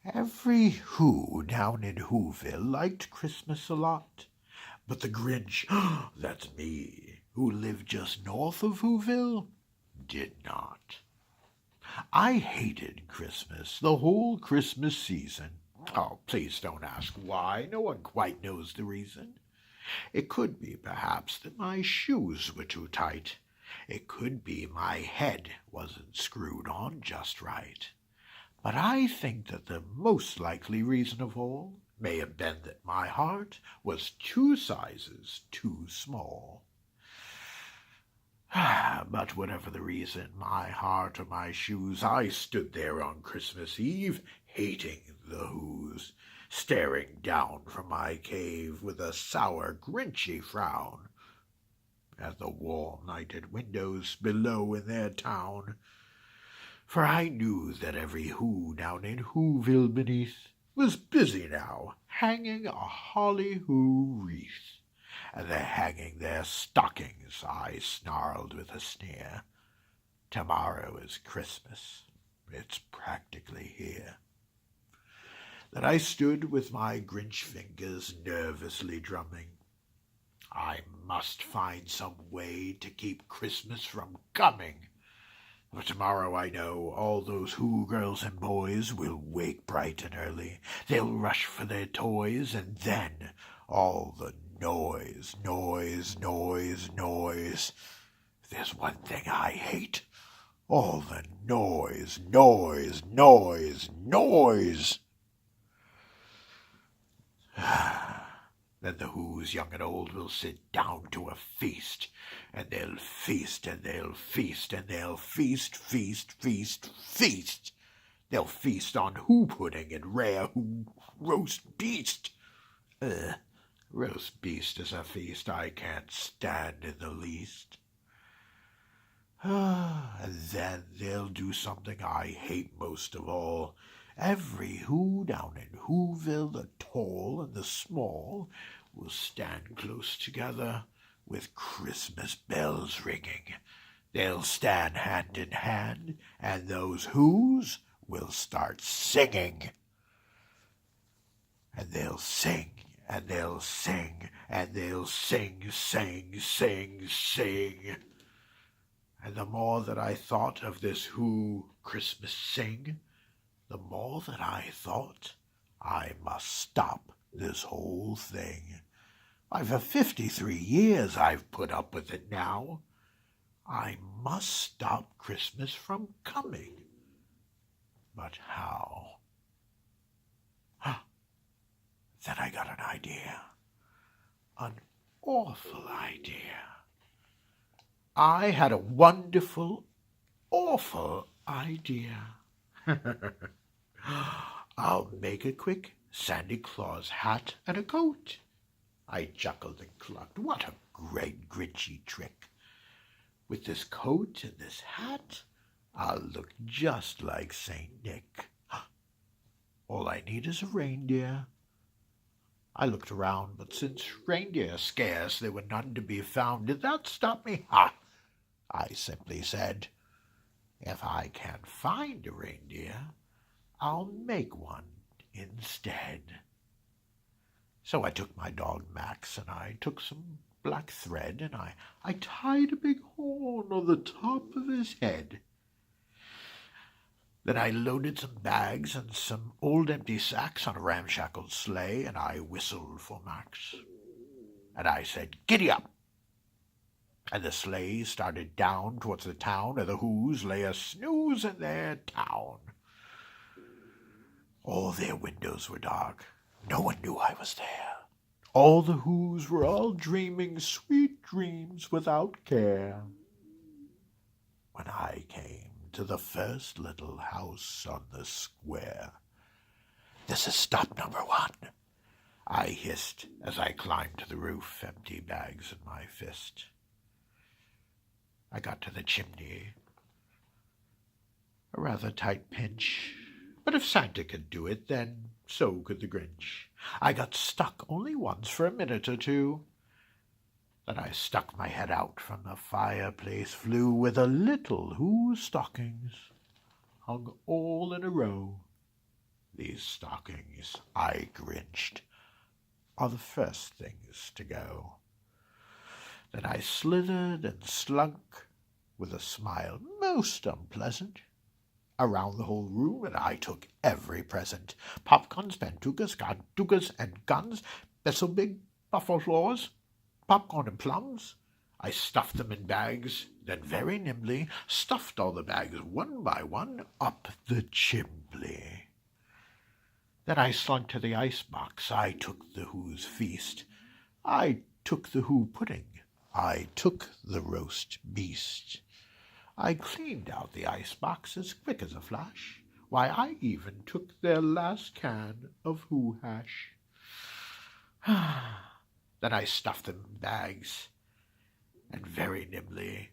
Every Who down in Whoville liked Christmas a lot, but the Grinch, that's me, who lived just north of Whoville, did not. I hated Christmas, the whole Christmas season. Oh, please don't ask why. No one quite knows the reason. It could be, perhaps, that my shoes were too tight. It could be my head wasn't screwed on just right. But I think that the most likely reason of all may have been that my heart was 2 sizes too small. But whatever the reason, my heart or my shoes, I stood there on Christmas Eve, hating the Who's, staring down from my cave with a sour, grinchy frown at the wall-nighted windows below in their town. For I knew that every Who down in Whoville beneath was busy now, hanging a holly Who wreath. And they're hanging their stockings, I snarled with a sneer. Tomorrow is Christmas. It's practically here. Then I stood with my Grinch fingers nervously drumming. I must find some way to keep Christmas from coming. For tomorrow, I know, all those Who girls and boys will wake bright and early. They'll rush for their toys, and then all the noise, noise, noise, noise. There's one thing I hate. All the noise, noise, noise, noise. Then the Who's, young and old, will sit down to a feast, and they'll feast, and they'll feast, and they'll feast, feast, feast, feast. They'll feast on Who pudding and rare Who roast beast. Roast beast is a feast I can't stand in the least. And then they'll do something I hate most of all. Every Who down in Whoville, the tall and the small, will stand close together with Christmas bells ringing. They'll stand hand in hand, and those Who's will start singing. And they'll sing, and they'll sing, and they'll sing, sing, sing, sing. And the more that I thought of this Who Christmas sing, the more that I thought I must stop this whole thing. Why, for 53 years I've put up with it now. I must stop Christmas from coming. But how? Then I got an idea. An awful idea. I had a wonderful, awful idea. I'll make a quick Santa Claus hat and a coat. I chuckled and clucked. What a great Grinchy trick. With this coat and this hat, I'll look just like Saint Nick. All I need is a reindeer. I looked around, but since reindeer scarce, there were none to be found. Did that stop me? I simply said, if I can't find a reindeer, I'll make one instead. So I took my dog Max, and I took some black thread, and I tied a big horn on the top of his head. Then I loaded some bags and some old empty sacks on a ramshackle sleigh, and I whistled for Max. And I said, "Giddy up!" And the sleigh started down towards the town, and the Who's lay a snooze in their town. All their windows were dark. No one knew I was there. All the Who's were all dreaming sweet dreams without care. When I came to the first little house on the square, "This is stop number 1, I hissed as I climbed to the roof, empty bags in my fist. I got to the chimney. A rather tight pinch, but if Santa could do it, then so could the Grinch. I got stuck only once for a minute or two. Then I stuck my head out from the fireplace flue with a little Who's stockings hung all in a row. These stockings I grinched are the first things to go. Then I slithered and slunk, with a smile most unpleasant, around the whole room, and I took every present. Popguns, bantukas, gardukas, and guns, big buffaloes, popcorn and plums. I stuffed them in bags, then very nimbly stuffed all the bags one by one up the chimbley. Then I slunk to the ice-box. I took the Who's feast. I took the Who pudding. I took the roast beast. I cleaned out the ice-box as quick as a flash. Why, I even took their last can of Who hash. Then I stuffed them in bags, and very nimbly.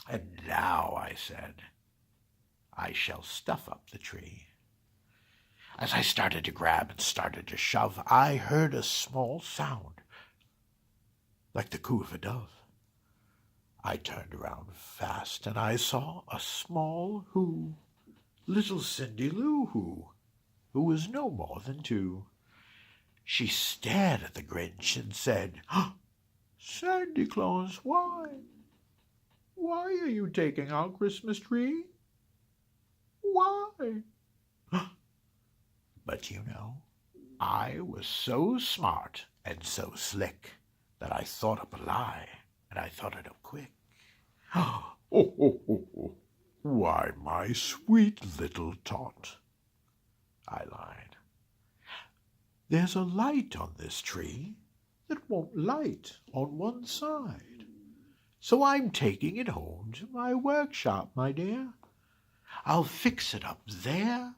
And now, I said, I shall stuff up the tree. As I started to grab and started to shove, I heard a small sound, like the coo of a dove. I turned around fast, and I saw a small Who, little Cindy Lou who was no more than 2. She stared at the Grinch and said, "Sandy Claus, why? Why are you taking our Christmas tree? Why?" But you know, I was so smart and so slick that I thought up a lie, and I thought it up quick. "Oh, why, my sweet little tot," I lied, "there's a light on this tree that won't light on one side. So I'm taking it home to my workshop, my dear. I'll fix it up there,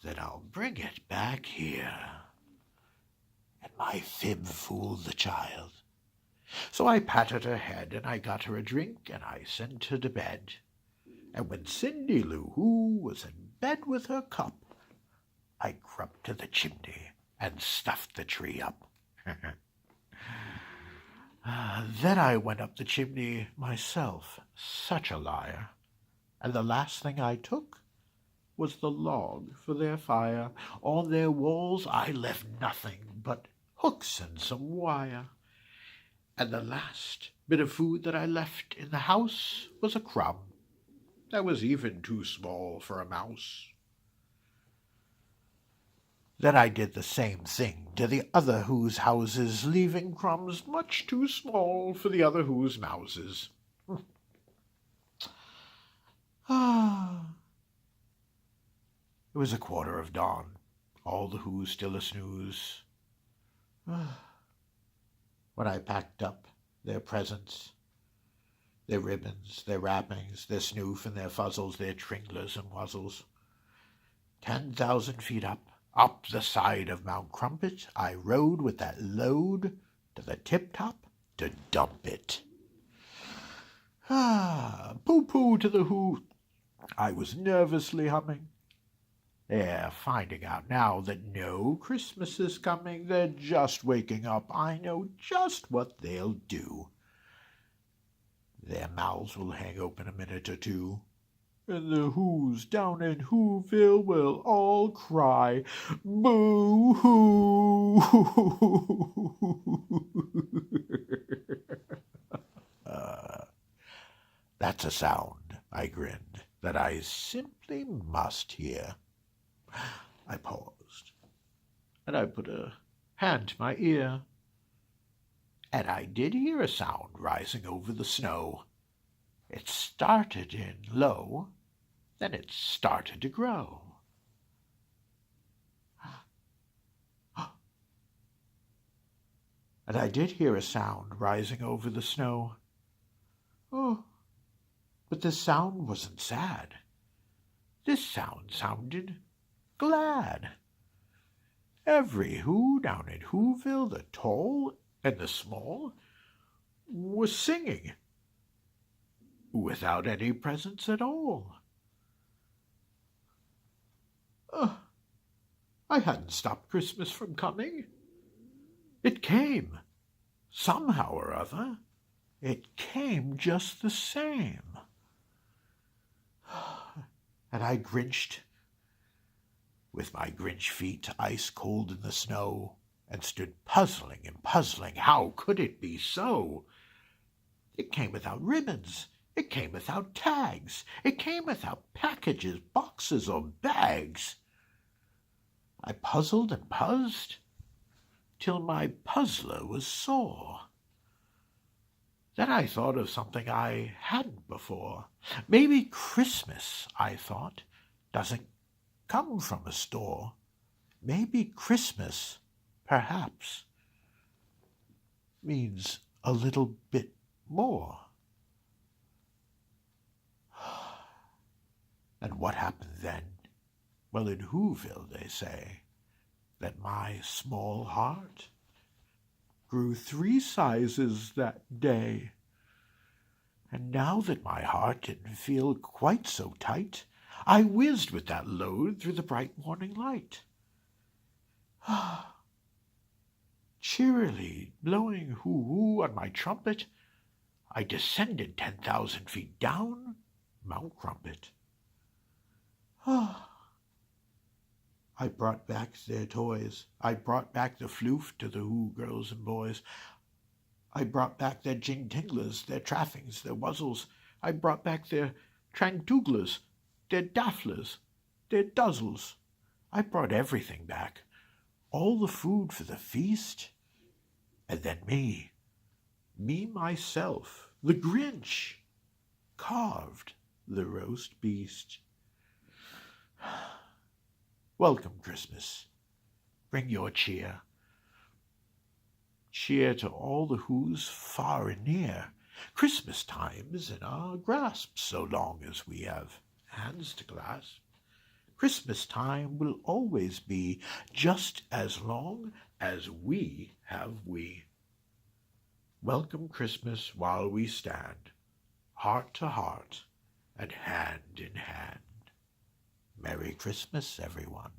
then I'll bring it back here." And my fib fooled the child. So I patted her head, and I got her a drink, and I sent her to bed. And when Cindy Lou Who was in bed with her cup, I crept to the chimney and stuffed the tree up. Then I went up the chimney myself, such a liar, and the last thing I took was the log for their fire. On their walls I left nothing but hooks and some wire. And the last bit of food that I left in the house was a crumb that was even too small for a mouse. Then I did the same thing to the other Who's houses, leaving crumbs much too small for the other Who's mouses. It was 1:15, all the Who's still a snooze. When I packed up their presents, their ribbons, their wrappings, their snoof and their fuzzles, their tringlers and wuzzles, 10,000 feet up the side of Mount Crumpet, I rode with that load to the tip-top to dump it. Pooh-pooh to the Who, I was nervously humming. They're finding out now that no Christmas is coming. They're just waking up. I know just what they'll do. Their mouths will hang open a minute or two, and the Who's down in Whoville will all cry, "Boo-hoo!" That's a sound, I grinned, that I simply must hear. I paused, and I put a hand to my ear, and I did hear a sound rising over the snow. It started in low, then it started to grow. And I did hear a sound rising over the snow. Oh, but this sound wasn't sad. This sound sounded glad. Every Who down in Whoville, the tall and the small, was singing without any presents at all. I hadn't stopped Christmas from coming. It came, somehow or other. It came just the same. And I grinched with my Grinch feet ice cold in the snow, and stood puzzling and puzzling. How could it be so? It came without ribbons. It came without tags. It came without packages, boxes, or bags. I puzzled and puzzled till my puzzler was sore. Then I thought of something I hadn't before. Maybe Christmas, I thought, doesn't come from a store. Maybe Christmas, perhaps, means a little bit more. And what happened then? Well, in Whoville, they say that my small heart grew 3 sizes that day. And now that my heart didn't feel quite so tight, I whizzed with that load through the bright morning light. Cheerily blowing hoo-hoo on my trumpet, I descended 10,000 feet down Mount Crumpet. I brought back their toys. I brought back the floof to the Who girls and boys. I brought back their jing-tinglers, their traffings, their wuzzles. I brought back their trantooglers, their dafflers, their duzzles. I brought everything back, all the food for the feast. And then me myself, the Grinch, carved the roast beast. Welcome, Christmas. Bring your cheer. Cheer to all the Who's far and near. Christmas time is in our grasp, so long as we have hands to clasp. Christmas time will always be just as long as we have we. Welcome Christmas while we stand, heart to heart and hand in hand. Merry Christmas, everyone.